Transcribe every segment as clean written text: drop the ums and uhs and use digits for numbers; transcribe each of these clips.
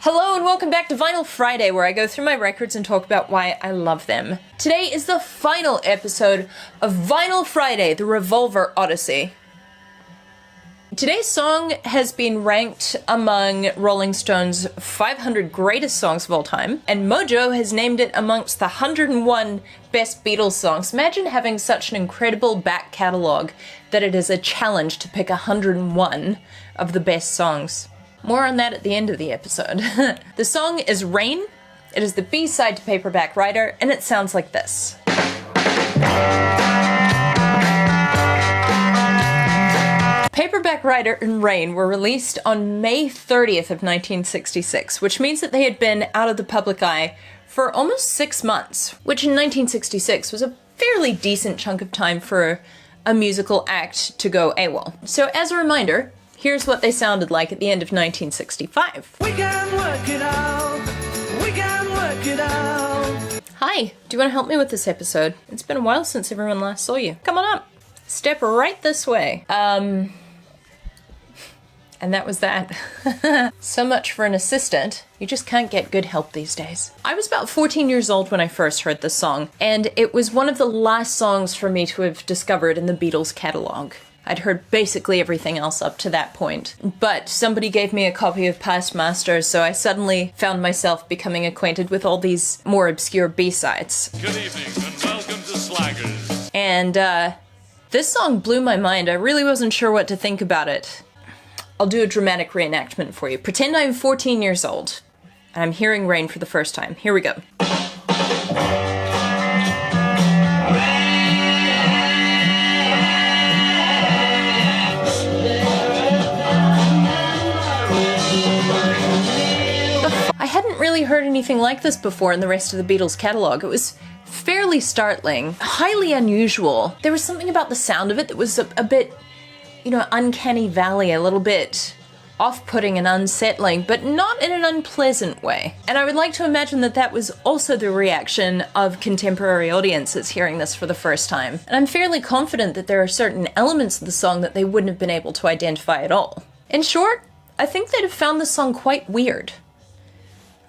Hello and welcome back to Vinyl Friday, where I go through my records and talk about why I love them. Today is the final episode of Vinyl Friday, the Revolver Odyssey. Today's song has been ranked among Rolling Stone's 500 greatest songs of all time, and Mojo has named it amongst the 101 best Beatles songs. Imagine having such an incredible back catalogue that it is a challenge to pick 101 of the best songs. More on that at the end of the episode. The song is Rain. It is the B-side to Paperback Writer, and it sounds like this. Paperback Writer and Rain were released on May 30th of 1966, which means that they had been out of the public eye for almost 6 months, which in 1966 was a fairly decent chunk of time for a musical act to go AWOL. So as a reminder, here's what they sounded like at the end of 1965. We can work it out. We can work it out. Hi, do you want to help me with this episode? It's been a while since everyone last saw you. Come on up. Step right this way. And that was that. So much for an assistant. You just can't get good help these days. I was about 14 years old when I first heard this song, and it was one of the last songs for me to have discovered in the Beatles catalog. I'd heard basically everything else up to that point, but somebody gave me a copy of Past Masters, so I suddenly found myself becoming acquainted with all these more obscure B-sides. Good evening, and welcome to Slaggers. And, this song blew my mind. I really wasn't sure what to think about it. I'll do a dramatic reenactment for you. Pretend I'm 14 years old, and I'm hearing Rain for the first time. Here we go. I hadn't really heard anything like this before in the rest of the Beatles catalog. It was fairly startling, highly unusual. There was something about the sound of it that was a bit, you know, uncanny valley, a little bit off-putting and unsettling, but not in an unpleasant way. And I would like to imagine that that was also the reaction of contemporary audiences hearing this for the first time. And I'm fairly confident that there are certain elements of the song that they wouldn't have been able to identify at all. In short, I think they'd have found the song quite weird.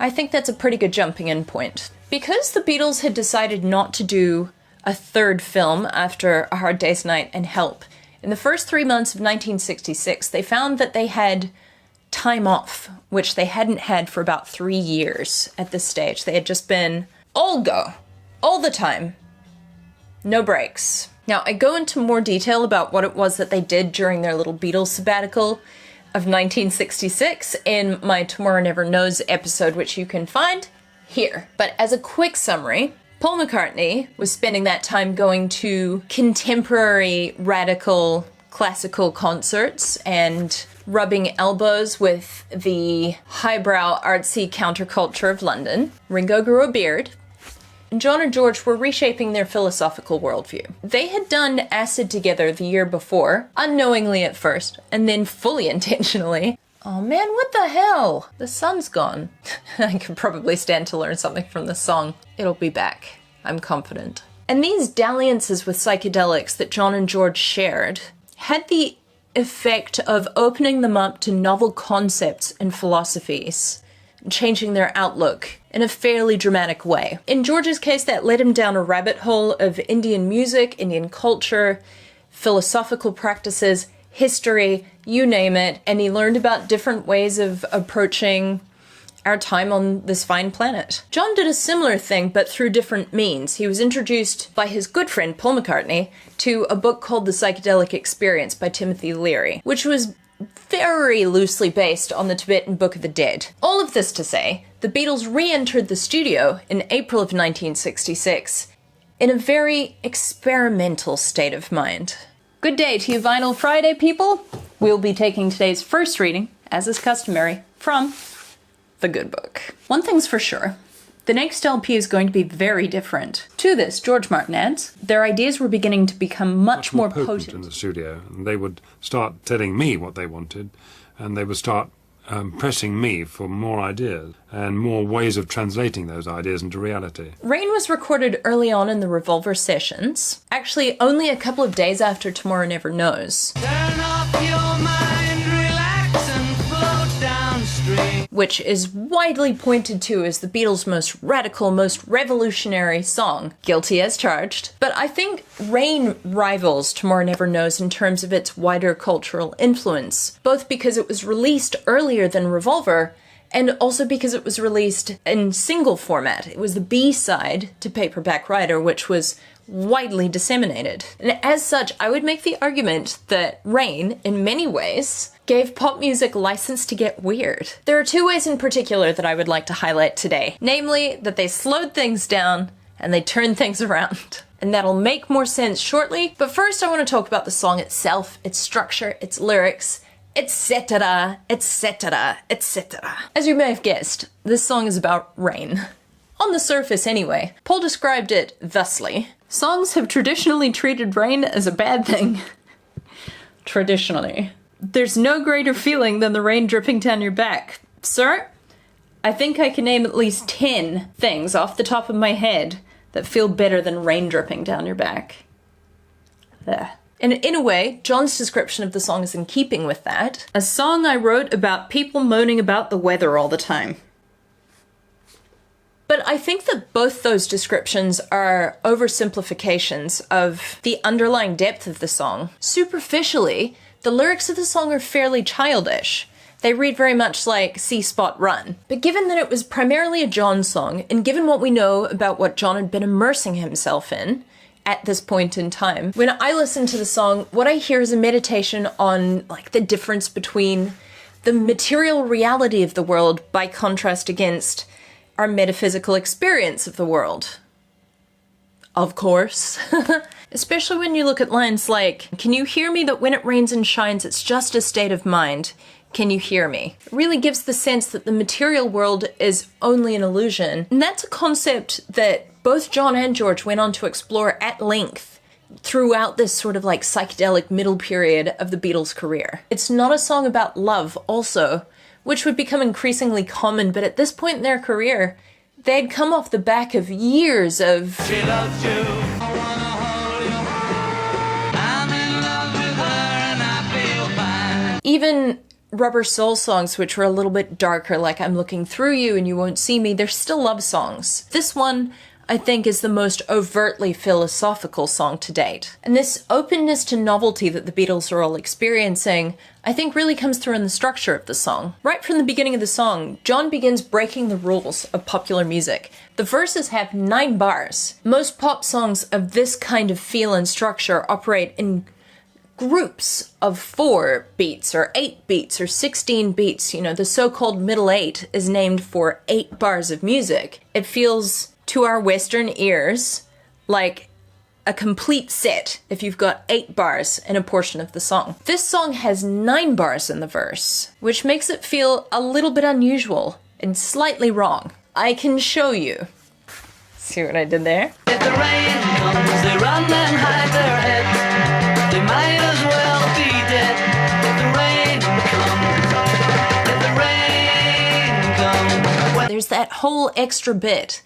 I think that's a pretty good jumping in point. Because the Beatles had decided not to do a third film after A Hard Day's Night and Help, in the first 3 months of 1966, they found that they had time off, which they hadn't had for about 3 years at this stage. They had just been all go, all the time, no breaks. Now, I go into more detail about what it was that they did during their little Beatles sabbatical of 1966 in my Tomorrow Never Knows episode, which you can find here. But as a quick summary, Paul McCartney was spending that time going to contemporary, radical, classical concerts and rubbing elbows with the highbrow, artsy counterculture of London. Ringo grew a beard, and John and George were reshaping their philosophical worldview. They had done Acid together the year before, unknowingly at first, and then fully intentionally. Oh man, what the hell? The sun's gone. I could probably stand to learn something from this song. It'll be back, I'm confident. And these dalliances with psychedelics that John and George shared had the effect of opening them up to novel concepts and philosophies, changing their outlook in a fairly dramatic way. In George's case, that led him down a rabbit hole of Indian music, Indian culture, philosophical practices, history, you name it, and he learned about different ways of approaching our time on this fine planet. John did a similar thing, but through different means. He was introduced by his good friend Paul McCartney to a book called The Psychedelic Experience by Timothy Leary, which was very loosely based on the Tibetan Book of the Dead. All of this to say, the Beatles re-entered the studio in April of 1966 in a very experimental state of mind. Good day to you, Vinyl Friday people! We'll be taking today's first reading, as is customary, from The Good Book. One thing's for sure, the next LP is going to be very different. To this, George Martin adds, their ideas were beginning to become much more potent in the studio. And they would start telling me what they wanted, and they would start pressing me for more ideas and more ways of translating those ideas into reality. Rain was recorded early on in the Revolver sessions, actually only a couple of days after Tomorrow Never Knows. Turn off your mind, relax and float downstream. which is widely pointed to as the Beatles' most radical, most revolutionary song. Guilty as charged. But I think Rain rivals Tomorrow Never Knows in terms of its wider cultural influence, both because it was released earlier than Revolver, and also because it was released in single format. It was the B-side to Paperback Writer, which was widely disseminated. And as such, I would make the argument that Rain, in many ways, gave pop music license to get weird. There are two ways in particular that I would like to highlight today. Namely, that they slowed things down and they turned things around. And that'll make more sense shortly, but first I want to talk about the song itself, its structure, its lyrics, etc., etc., etc. As you may have guessed, this song is about rain. On the surface anyway. Paul described it thusly. Songs have traditionally treated rain as a bad thing. Traditionally. There's no greater feeling than the rain dripping down your back. Sir, I think I can name at least 10 things off the top of my head that feel better than rain dripping down your back. There. And in a way, John's description of the song is in keeping with that. A song I wrote about people moaning about the weather all the time. But I think that both those descriptions are oversimplifications of the underlying depth of the song. Superficially, the lyrics of the song are fairly childish. They read very much like See Spot Run. But given that it was primarily a John song, and given what we know about what John had been immersing himself in at this point in time, when I listen to the song, what I hear is a meditation on like the difference between the material reality of the world by contrast against our metaphysical experience of the world. Of course. Especially when you look at lines like, can you hear me that when it rains and shines, it's just a state of mind? Can you hear me? It really gives the sense that the material world is only an illusion. And that's a concept that both John and George went on to explore at length throughout this sort of like psychedelic middle period of the Beatles' career. It's not a song about love also, which would become increasingly common, but at this point in their career, they'd come off the back of years of She loves you. I wanna hold you. I'm in love with her and I feel fine. Even Rubber Soul songs, which were a little bit darker, like I'm looking through you and you won't see me, they're still love songs. This one, I think, is the most overtly philosophical song to date. And this openness to novelty that the Beatles are all experiencing, I think really comes through in the structure of the song. Right from the beginning of the song, John begins breaking the rules of popular music. The verses have 9 bars. Most pop songs of this kind of feel and structure operate in groups of 4 beats or 8 beats or 16 beats. You know, the so-called middle 8 is named for 8 bars of music. It feels, to our Western ears, like a complete set if you've got 8 bars in a portion of the song. This song has 9 bars in the verse, which makes it feel a little bit unusual and slightly wrong. I can show you. See what I did there? If the rain comes, they run and hide their heads. They might as well be dead. If the rain comes, if the rain comes. There's that whole extra bit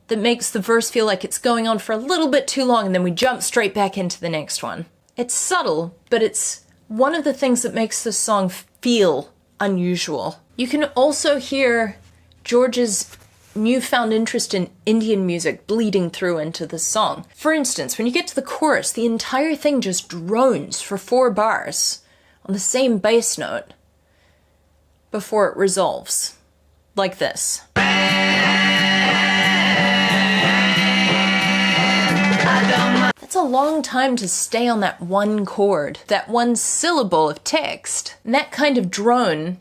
that makes the verse feel like it's going on for a little bit too long, and then we jump straight back into the next one. It's subtle, but it's one of the things that makes this song feel unusual. You can also hear George's newfound interest in Indian music bleeding through into the song. For instance, when you get to the chorus, the entire thing just drones for 4 bars on the same bass note before it resolves. Like this. That's a long time to stay on that one chord, that one syllable of text. And that kind of drone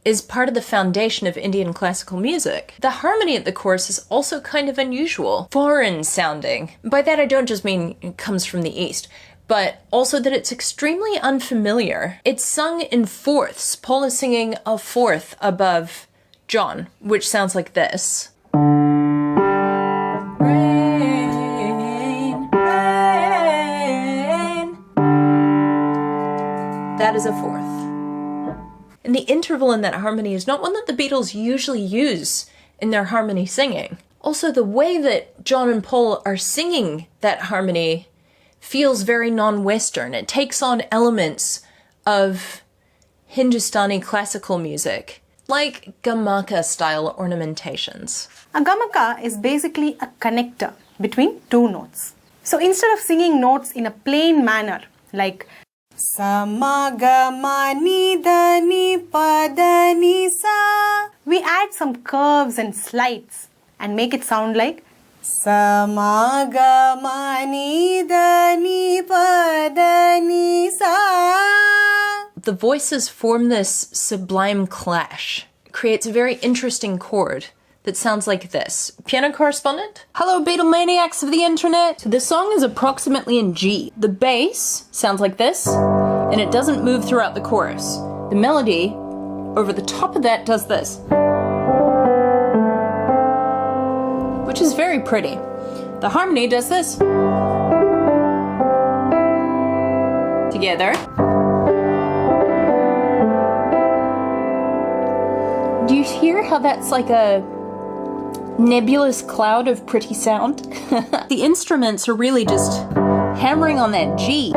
is part of the foundation of Indian classical music. The harmony at the chorus is also kind of unusual, foreign sounding. By that I don't just mean it comes from the East, but also that it's extremely unfamiliar. It's sung in fourths. Paul is singing a fourth above John, which sounds like this. That is a fourth. And the interval in that harmony is not one that the Beatles usually use in their harmony singing. Also, the way that John and Paul are singing that harmony feels very non-Western. It takes on elements of Hindustani classical music. like gamaka style ornamentations. A gamaka is basically a connector between two notes. So instead of singing notes in a plain manner, like sa ma ga ma ni da ni pa da ni sa, we add some curves and slides and make it sound like sa ma ga ma ni da ni pa da ni sa. The voices form this sublime clash. It creates a very interesting chord that sounds like this. Piano correspondent? Hello, Beatlemaniacs of the internet! So this song is approximately in G. The bass sounds like this, and it doesn't move throughout the chorus. The melody over the top of that does this, which is very pretty. The harmony does this. Together. Do you hear how that's like a nebulous cloud of pretty sound? The instruments are really just hammering on that G.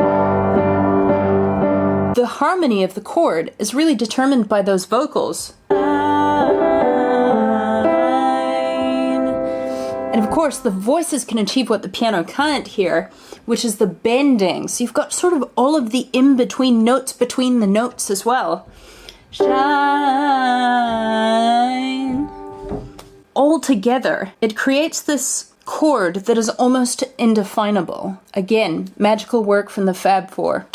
The harmony of the chord is really determined by those vocals. And of course, the voices can achieve what the piano can't hear, which is the bending. So you've got sort of all of the in-between notes between the notes as well. Shine. All together, it creates this chord that is almost indefinable. Again, magical work from the Fab Four.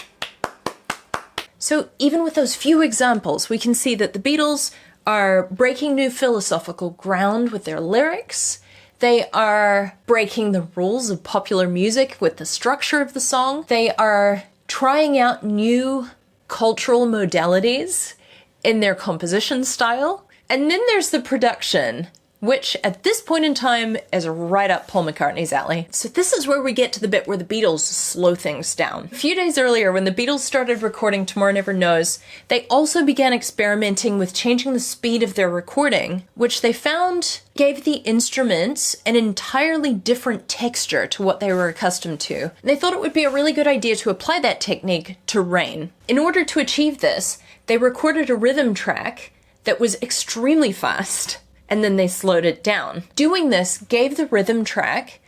So even with those few examples, we can see that the Beatles are breaking new philosophical ground with their lyrics. They are breaking the rules of popular music with the structure of the song. They are trying out new cultural modalities in their composition style. And then there's the production, which at this point in time is right up Paul McCartney's alley. So this is where we get to the bit where the Beatles slow things down. A few days earlier, when the Beatles started recording Tomorrow Never Knows, they also began experimenting with changing the speed of their recording, which they found gave the instruments an entirely different texture to what they were accustomed to. And they thought it would be a really good idea to apply that technique to Rain. In order to achieve this, they recorded a rhythm track that was extremely fast, and then they slowed it down. Doing this gave the rhythm track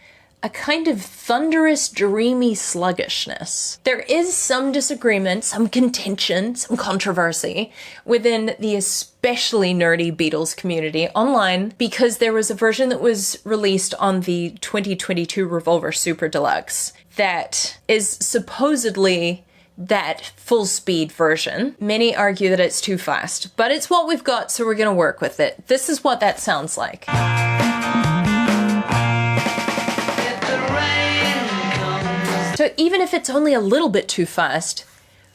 a kind of thunderous, dreamy sluggishness. There is some disagreement, some contention, some controversy within the especially nerdy Beatles community online, because there was a version that was released on the 2022 Revolver Super Deluxe that is supposedly that full-speed version. Many argue that it's too fast, but it's what we've got, so we're gonna work with it. This is what that sounds like. So even if it's only a little bit too fast,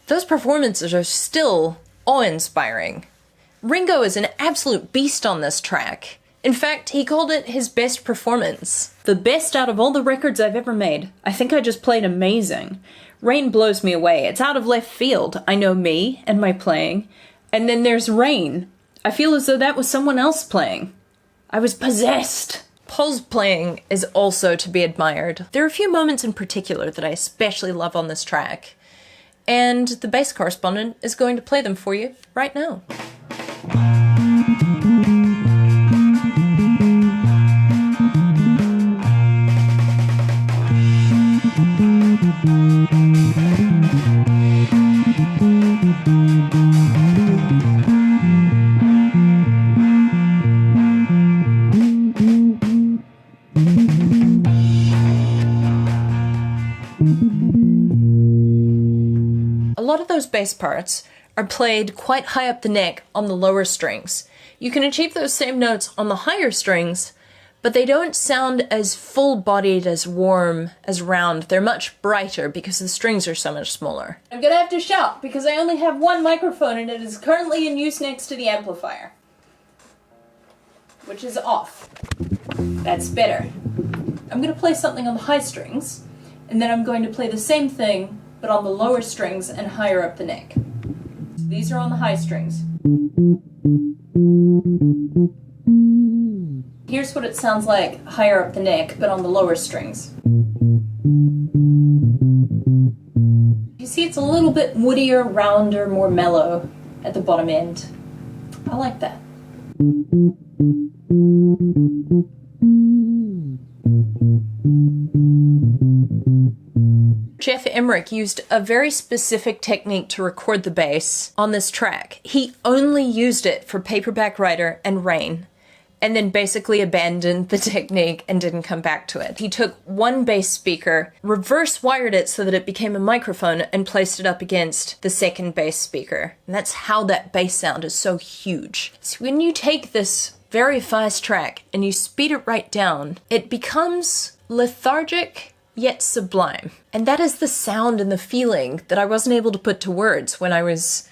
those performances are still awe-inspiring. Ringo is an absolute beast on this track. In fact, he called it his best performance. The best out of all the records I've ever made. I think I just played amazing. Rain blows me away. It's out of left field. I know me and my playing. And then there's Rain. I feel as though that was someone else playing. I was possessed. Paul's playing is also to be admired. There are a few moments in particular that I especially love on this track. And the bass correspondent is going to play them for you right now. A lot of those bass parts are played quite high up the neck on the lower strings. You can achieve those same notes on the higher strings, but they don't sound as full-bodied, as warm, as round. They're much brighter because the strings are so much smaller. I'm gonna have to shout because I only have one microphone and it is currently in use next to the amplifier, which is off. That's better. I'm gonna play something on the high strings, and then I'm going to play the same thing but on the lower strings and higher up the neck. So these are on the high strings. Here's what it sounds like higher up the neck, but on the lower strings. You see it's a little bit woodier, rounder, more mellow at the bottom end. I like that. Geoff Emerick used a very specific technique to record the bass on this track. He only used it for Paperback Writer and Rain, and then basically abandoned the technique and didn't come back to it. He took one bass speaker, reverse wired it so that it became a microphone, and placed it up against the second bass speaker. And that's how that bass sound is so huge. So when you take this very fast track and you speed it right down, it becomes lethargic yet sublime. And that is the sound and the feeling that I wasn't able to put to words when I was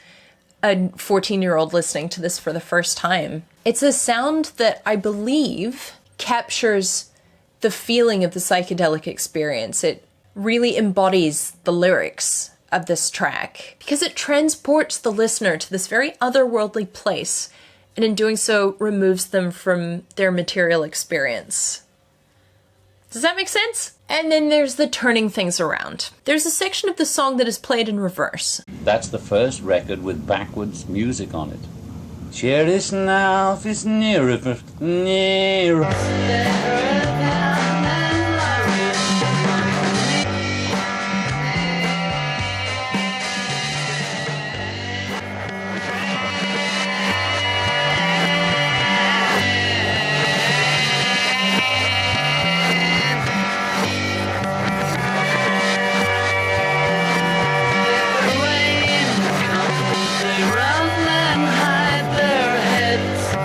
a 14-year-old listening to this for the first time. It's a sound that I believe captures the feeling of the psychedelic experience. It really embodies the lyrics of this track because it transports the listener to this very otherworldly place, and in doing so removes them from their material experience. Does that make sense? And then there's the turning things around. There's a section of the song that is played in reverse. That's the first record with backwards music on it. Share this now, if it's nearer, nearer.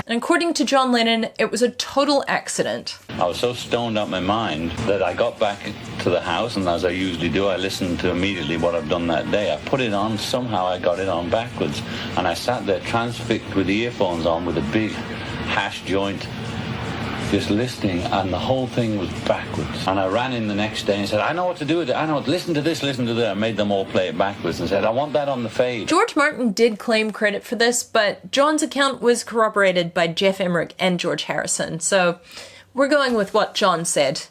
And according to John Lennon, it was a total accident. I was so stoned out my mind that I got back to the house, and as I usually do, I listened to immediately what I've done that day. I put it on, somehow I got it on backwards, and I sat there transfixed with the earphones on with a big hash joint, just listening, and the whole thing was backwards. And I ran in the next day and said, I know what to do with it. I know, listen to this, listen to that. I made them all play it backwards and said, I want that on the fade. George Martin did claim credit for this, but John's account was corroborated by Geoff Emerick and George Harrison. So we're going with what John said.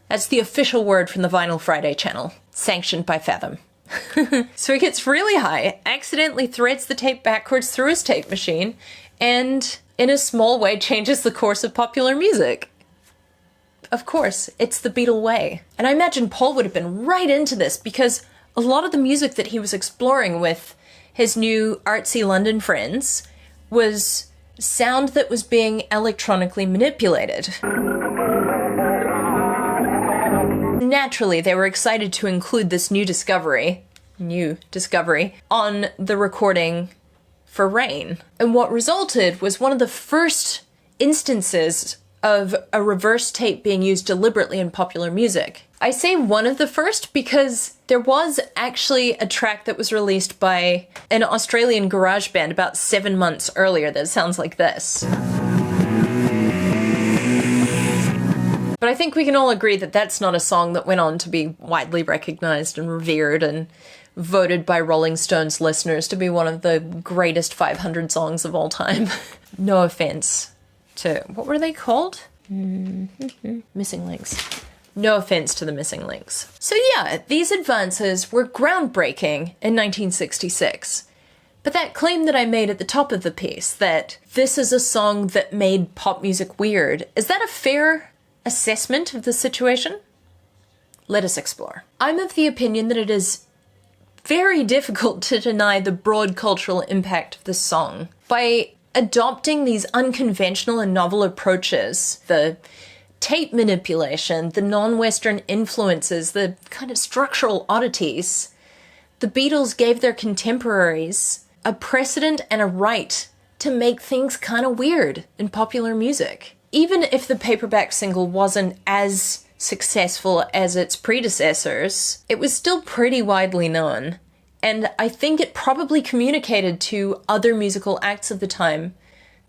That's the official word from the Vinyl Friday channel, sanctioned by Fathom. So he gets really high, accidentally threads the tape backwards through his tape machine, and in a small way changes the course of popular music. Of course, it's the Beatle way. And I imagine Paul would have been right into this because a lot of the music that he was exploring with his new artsy London friends was sound that was being electronically manipulated. Naturally, they were excited to include this new discovery on the recording for Rain. And what resulted was one of the first instances of a reverse tape being used deliberately in popular music. I say one of the first because there was actually a track that was released by an Australian garage band about 7 months earlier that sounds like this. But I think we can all agree that that's not a song that went on to be widely recognized and revered and voted by Rolling Stone's listeners to be one of the greatest 500 songs of all time. No offense to, what were they called? Missing Links. No offense to the Missing Links. So yeah, these advances were groundbreaking in 1966. But that claim that I made at the top of the piece, that this is a song that made pop music weird, is that a fair assessment of the situation? Let us explore. I'm of the opinion that it is very difficult to deny the broad cultural impact of this song. By adopting these unconventional and novel approaches, the tape manipulation, the non-Western influences, the kind of structural oddities, the Beatles gave their contemporaries a precedent and a right to make things kind of weird in popular music. Even if the paperback single wasn't as successful as its predecessors, it was still pretty widely known. And I think it probably communicated to other musical acts of the time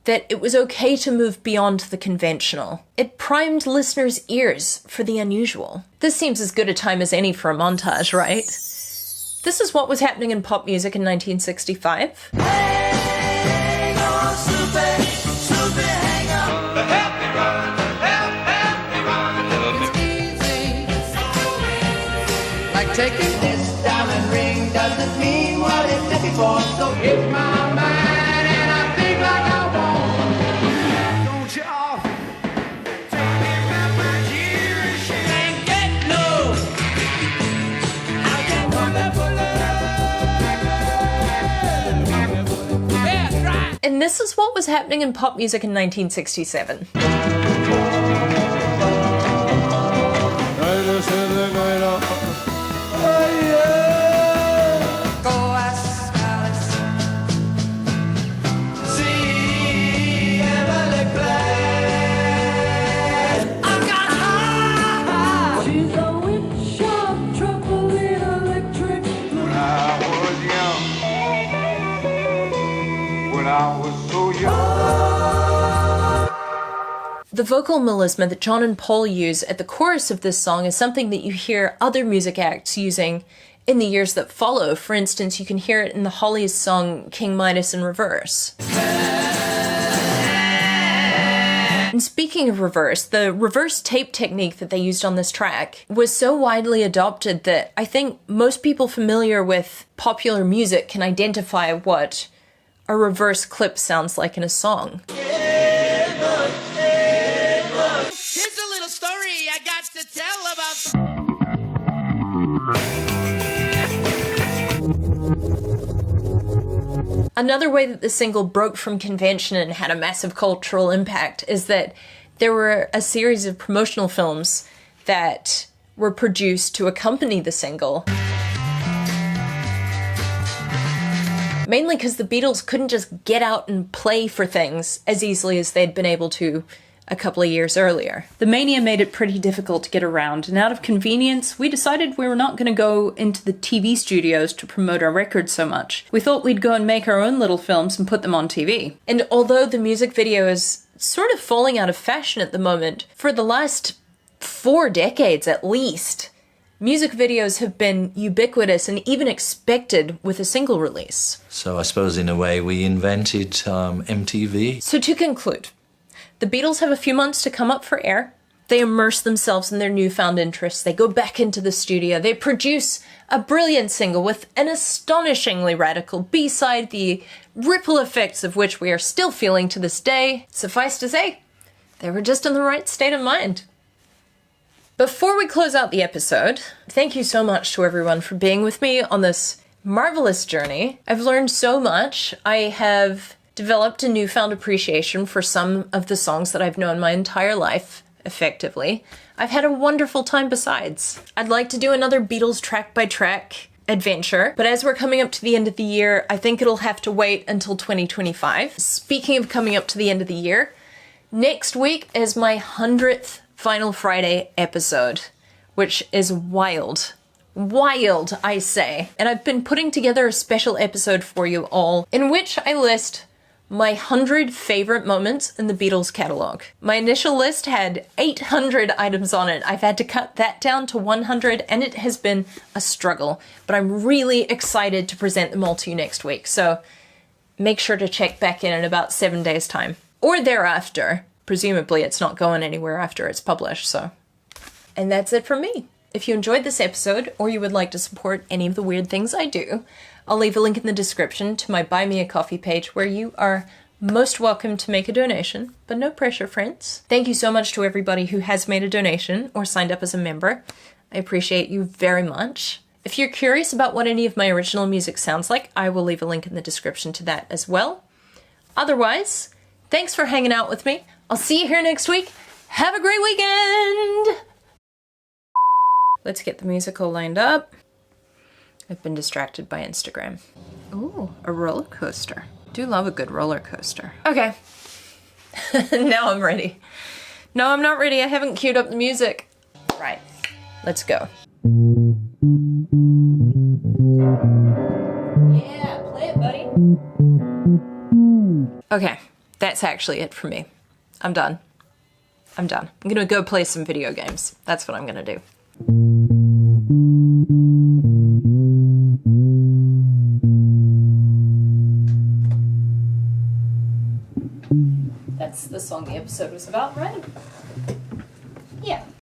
that it was okay to move beyond the conventional. It primed listeners' ears for the unusual. This seems as good a time as any for a montage, right? This is what was happening in pop music in 1965. Hang on, Snoopy, Snoopy, hang on. Help me run, help me run. It's easy, so easy. Like taking this diamond ring doesn't mean what it did before. So here's my mind and I think like I want. And this is what was happening in pop music in 1967. The vocal melisma that John and Paul use at the chorus of this song is something that you hear other music acts using in the years that follow. For instance, you can hear it in the Hollies song King Midas in reverse. And speaking of reverse, the reverse tape technique that they used on this track was so widely adopted that I think most people familiar with popular music can identify what a reverse clip sounds like in a song. Here's a little story I got to tell about. Another way that the single broke from convention and had a massive cultural impact is that there were a series of promotional films that were produced to accompany the single. Mainly because the Beatles couldn't just get out and play for things as easily as they'd been able to a couple of years earlier. The mania made it pretty difficult to get around, and out of convenience, we decided we were not going to go into the TV studios to promote our records so much. We thought we'd go and make our own little films and put them on TV. And although the music video is sort of falling out of fashion at the moment, for the last 4 decades at least, music videos have been ubiquitous and even expected with a single release. So I suppose in a way we invented MTV. So to conclude, the Beatles have a few months to come up for air. They immerse themselves in their newfound interests. They go back into the studio. They produce a brilliant single with an astonishingly radical B-side, the ripple effects of which we are still feeling to this day. Suffice to say, they were just in the right state of mind. Before we close out the episode, thank you so much to everyone for being with me on this marvelous journey. I've learned so much. I have developed a newfound appreciation for some of the songs that I've known my entire life, effectively. I've had a wonderful time besides. I'd like to do another Beatles track-by-track adventure, but as we're coming up to the end of the year, I think it'll have to wait until 2025. Speaking of coming up to the end of the year, next week is my 100th Final Friday episode, which is wild. Wild, I say. And I've been putting together a special episode for you all in which I list my 100 favorite moments in the Beatles catalog. My initial list had 800 items on it. I've had to cut that down to 100 and it has been a struggle, but I'm really excited to present them all to you next week. So make sure to check back in about 7 days' time or thereafter. Presumably it's not going anywhere after it's published, so. And that's it from me. If you enjoyed this episode or you would like to support any of the weird things I do, I'll leave a link in the description to my Buy Me a Coffee page where you are most welcome to make a donation, but no pressure, friends. Thank you so much to everybody who has made a donation or signed up as a member. I appreciate you very much. If you're curious about what any of my original music sounds like, I will leave a link in the description to that as well. Otherwise, thanks for hanging out with me. I'll see you here next week. Have a great weekend! Let's get the music all lined up. I've been distracted by Instagram. Ooh, a roller coaster. Do love a good roller coaster. Okay. Now I'm ready. No, I'm not ready. I haven't queued up the music. Right. Let's go. Yeah, play it, buddy. Okay, that's actually it for me. I'm done. I'm done. I'm gonna go play some video games. That's what I'm gonna do. That's the song the episode was about, right?